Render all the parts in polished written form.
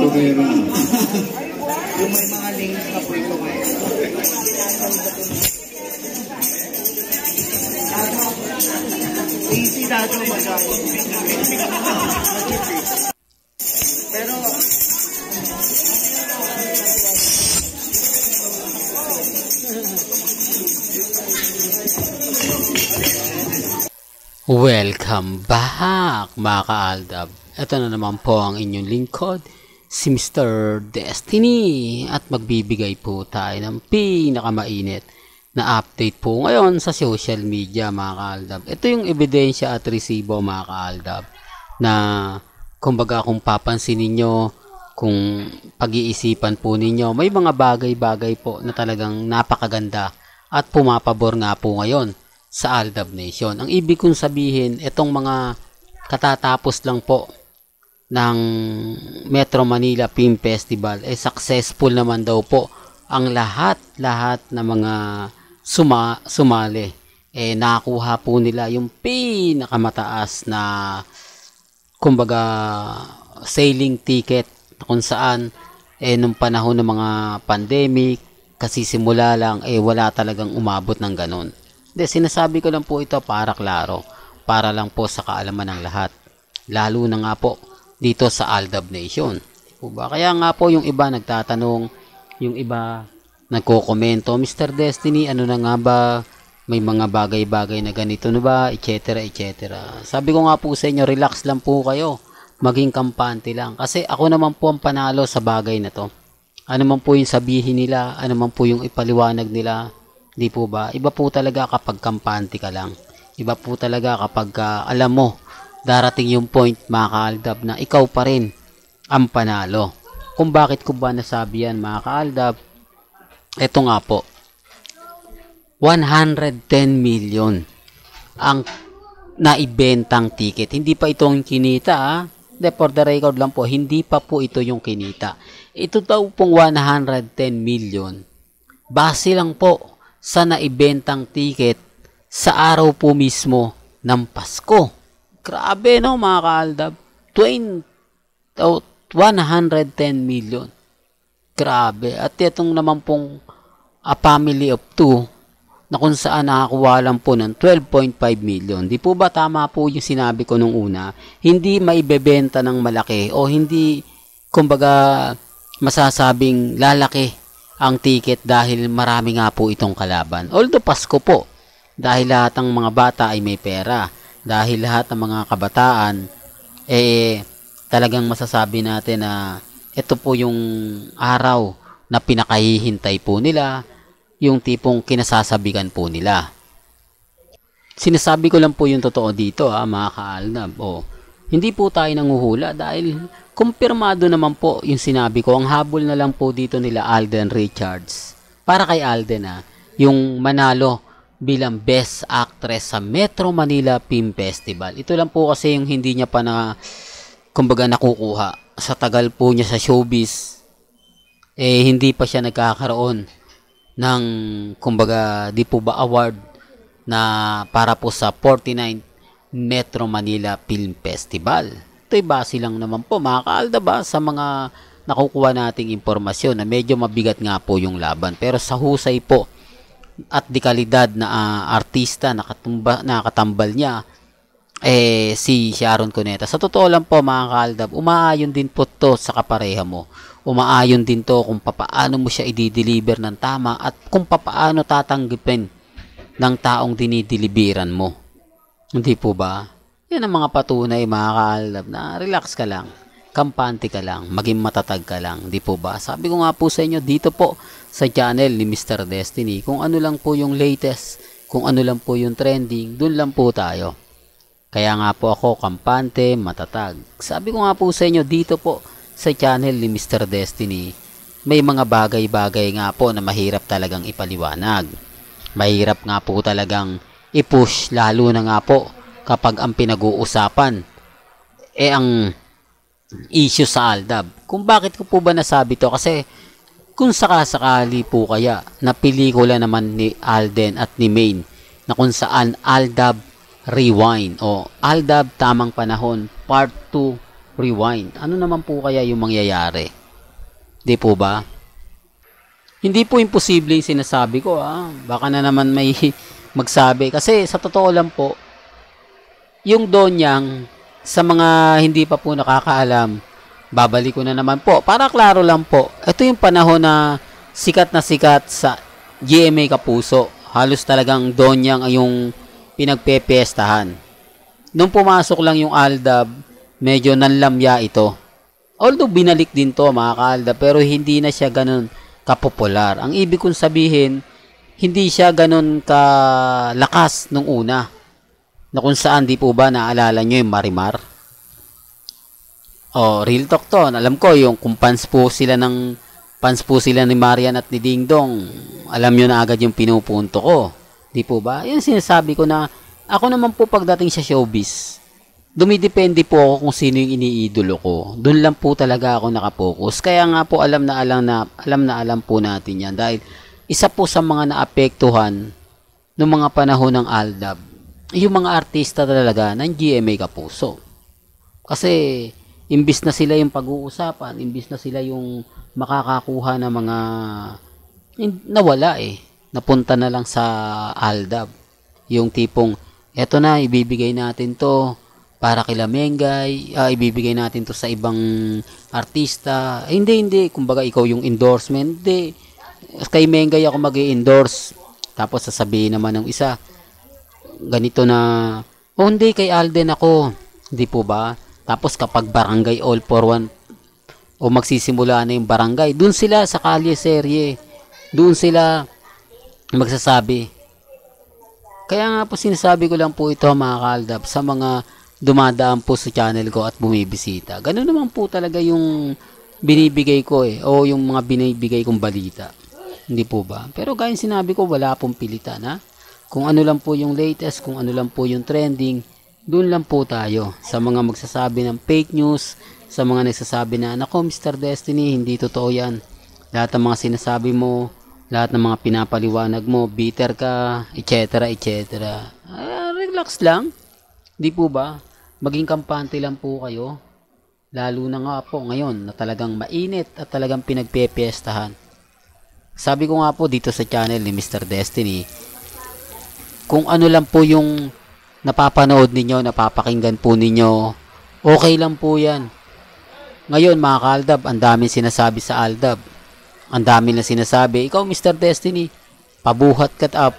Tubera. Yung may mga links na po ito ngayon. Easy dito magkano. Pero welcome back mga ka-Aldab. Ito na naman po ang inyong lingkod, si Mr. Destiny, at magbibigay po tayo ng pinakamainit na update po ngayon sa social media mga ka-Aldab. Ito yung ebidensya at resibo mga ka-Aldab na kumbaga kung papansinin nyo, kung pag-iisipan po ninyo, may mga bagay-bagay po na talagang napakaganda at pumapabor nga po ngayon sa Aldab Nation. Ang ibig kong sabihin, itong mga katatapos lang po ng Metro Manila Film Festival, successful naman daw po ang lahat na mga sumali. Nakuha po nila yung pinakamataas na kumbaga sailing ticket, kung saan nung panahon ng mga pandemic, kasi simula lang wala talagang umabot ng ganon. Sinasabi ko lang po ito para klaro, para lang po sa kaalaman ng lahat, lalo na nga po dito sa Aldab Nation. Kaya nga po yung iba nagtatanong, yung iba nagko-komento, Mr. Destiny, ano na nga ba, may mga bagay-bagay na ganito na ba, etc. Sabi ko nga po sa inyo, relax lang po kayo, maging kampante lang, kasi ako naman po ang panalo sa bagay na to. Ano man po yung sabihin nila, ano man po yung ipaliwanag nila, di po ba? Iba po talaga kapag kampante ka lang. Iba po talaga kapag alam mo, darating yung point mga ka-Aldab na ikaw pa rin ang panalo. Kung bakit ko ba nasabi yan mga ka-Aldab? Ito nga po, 110 million ang naibentang ticket. Hindi pa ito yung kinita for the record lang po, hindi pa po ito yung kinita. Ito daw pong 110 million base lang po sa naibentang ticket sa araw po mismo ng Pasko. Grabe no mga ka-Aldab, 110 million. Grabe. At itong naman pong a family of 2 na kung saan nakakuha lang po ng 12.5 million. Di po ba tama po yung sinabi ko nung una? Hindi maibebenta ng malaki o hindi kumbaga masasabing lalaki ang ticket dahil marami nga po itong kalaban. Although Pasko po, dahil lahat ng mga bata ay may pera, dahil lahat ng mga kabataan talagang masasabi natin na ito po yung araw na pinakahihintay po nila, yung tipong kinasasabigan po nila. Sinasabi ko lang po yung totoo dito mga ka-Aldab. Hindi po tayo nanguhula dahil kumpirmado naman po yung sinabi ko. Ang habol na lang po dito nila Alden Richards. Para kay Alden yung manalo bilang Best Actress sa Metro Manila Film Festival. Ito lang po kasi yung hindi niya pa kumbaga nakukuha. Sa tagal po niya sa showbiz, hindi pa siya nagkakaroon ng kumbaga di po ba award na para po sa 49th Metro Manila Film Festival. Ito'y base lang naman po mga ka-Aldab sa mga nakukuha nating impormasyon na medyo mabigat nga po yung laban. Pero sa husay po at dekalidad na artista nakatambal niya si Sharon Cuneta. Sa totoo lang po mga ka-Aldab, umaayon din po to sa kapareha mo. Umaayon din to kung papaano mo siya i-deliver ng tama at kung papaano tatanggapin ng taong dinideliveran mo. Hindi po ba? Yan ang mga patunay mga ka-Aldab na relax ka lang, kampante ka lang, maging matatag ka lang. Hindi po ba? Sabi ko nga po sa inyo dito po sa channel ni Mr. Destiny, kung ano lang po yung latest, kung ano lang po yung trending, dun lang po tayo. Kaya nga po ako kampante, matatag. Sabi ko nga po sa inyo dito po sa channel ni Mr. Destiny, may mga bagay-bagay nga po na mahirap talagang ipaliwanag. Mahirap nga po talagang i-push, lalo na nga po kapag ang pinag-uusapan ang issue sa Aldab. Kung bakit ko po ba nasabi to? Kasi kung sakasakali po kaya na pelikula naman ni Alden at ni Maine na kung saan Aldab Rewind o Aldab Tamang Panahon Part 2 rewind. Ano naman po kaya yung mangyayari? Di po ba? Hindi po imposible yung sinasabi ko. Baka na naman may magsabi. Kasi sa totoo lang po, yung Donyang, sa mga hindi pa po nakakaalam, babalik ko na naman po. Para klaro lang po, ito yung panahon na sikat sa GMA Kapuso. Halos talagang Donyang ay yung pinagpepiestahan. Nung pumasok lang yung Aldab, medyo nanlamya ito. Although binalik din to mga ka-Aldab, pero hindi na siya ganun kapopular. Ang ibig kong sabihin, hindi siya ganun kalakas nung una. Na kung saan, di po ba naalala nyo yung Marimar? Real talk to. Alam ko yung kung fans po sila ni Marian at ni Ding Dong, alam nyo na agad yung pinupunto ko. Di po ba? Yung sinasabi ko na ako naman po pagdating sa showbiz, dumidepende po ako kung sino yung iniidolo ko. Doon lang po talaga ako nakapokus. Kaya nga po alam po natin yan. Dahil isa po sa mga naapektuhan noong mga panahon ng Aldab, yung mga artista talaga ng GMA Kapuso. Kasi imbis na sila yung pag-uusapan, imbis na sila yung makakakuha ng mga nawala napunta na lang sa Aldab. Yung tipong eto na, ibibigay natin to para kila Mengay, ibibigay natin to sa ibang artista. Hindi, kumbaga ikaw yung endorsement. Hindi, kay Mengay ako mag-i-endorse. Tapos sasabihin naman ng isa, ganito na, hindi, kay Alden ako. Hindi po ba? Tapos kapag barangay all for one, o magsisimula na yung barangay, dun sila sa kalye serye, dun sila magsasabi. Kaya nga po sinasabi ko lang po ito mga ka-Aldab sa mga dumadaan po sa channel ko at bumibisita. Ganun naman po talaga yung binibigay ko o yung mga binibigay kong balita. Hindi po ba? Pero gaya sinabi ko, wala pong pilitan Kung ano lang po yung latest, kung ano lang po yung trending, doon lang po tayo. Sa mga magsasabi ng fake news, sa mga nagsasabi na, nako Mr. Destiny, hindi totoo yan. Lahat ng mga sinasabi mo, lahat ng mga pinapaliwanag mo, bitter ka, etc. Relax lang. Di po ba? Maging kampante lang po kayo. Lalo na nga po ngayon na talagang mainit at talagang pinagpepiestahan. Sabi ko nga po dito sa channel ni Mr. Destiny, kung ano lang po yung napapanood ninyo, napapakinggan po ninyo, okay lang po yan. Ngayon mga ka-Aldab, ang daming sinasabi sa Aldab. Ang dami na sinasabi, ikaw Mr. Destiny, pabuhat ka up.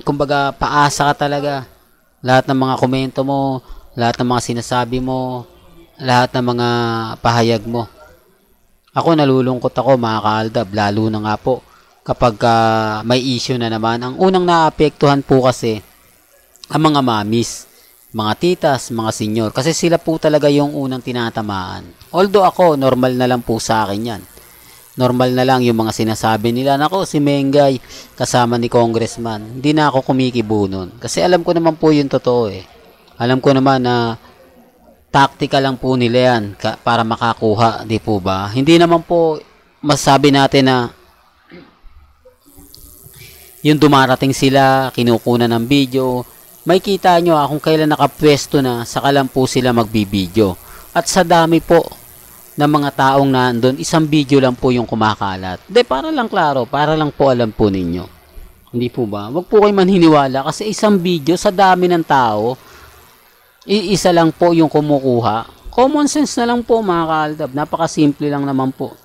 Kumbaga, paasa ka talaga. Lahat ng mga komento mo, lahat ng mga sinasabi mo, lahat ng mga pahayag mo. Ako nalulungkot ako mga ka-Aldab, lalo na nga po kapag may issue na naman. Ang unang naapektuhan po kasi, ang mga mamis, mga titas, mga senyor. Kasi sila po talaga yung unang tinatamaan. Although ako, normal na lang po sa akin yan. Normal na lang yung mga sinasabi nila. Nako, si Mengay kasama ni Congressman. Hindi na ako kumikibo nun. Kasi alam ko naman po yung totoo Alam ko naman na taktika lang po nila yan para makakuha. Di po ba? Hindi naman po masabi natin na yung dumarating sila, kinukunan ng video. May kita nyo kung kailan nakapwesto na, saka lang po sila magbibideo. At sa dami po ng mga taong nandun, isang video lang po yung kumakalat. Para lang klaro, para lang po alam po ninyo. Hindi po ba? Wag po kayo manhiniwala kasi isang video sa dami ng tao, isa lang po yung kumukuha. Common sense na lang po mga ka-Aldab. Napakasimple lang naman po.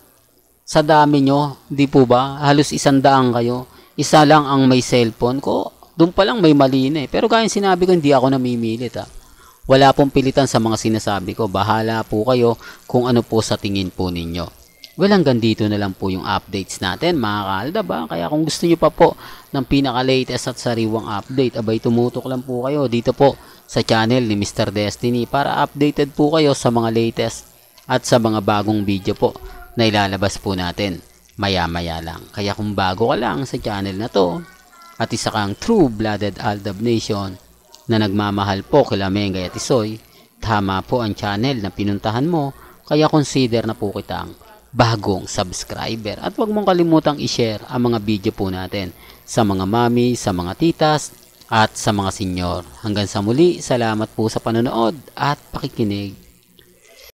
Sa dami nyo, hindi po ba? Halos 100 kayo. Isa lang ang may cellphone ko. Doon pa lang may mali na Pero kaya sinabi ko, hindi ako namimilit Wala pong pilitan sa mga sinasabi ko. Bahala po kayo kung ano po sa tingin po ninyo. Well, hanggang dito na lang po yung updates natin mga ka-Aldab Kaya kung gusto nyo pa po ng pinaka-latest at sariwang update, abay tumutok lang po kayo dito po sa channel ni Mr. Destiny para updated po kayo sa mga latest at sa mga bagong video po na ilalabas po natin maya-maya lang. Kaya kung bago ka lang sa channel na to at isa kang true-blooded Aldab Nation na nagmamahal po kila Mengay at Isoy, tama po ang channel na pinuntahan mo, kaya consider na po kitang bagong subscriber. At huwag mong kalimutang i-share ang mga video po natin sa mga mami, sa mga titas, at sa mga senyor. Hanggang sa muli, salamat po sa panonood at pakikinig.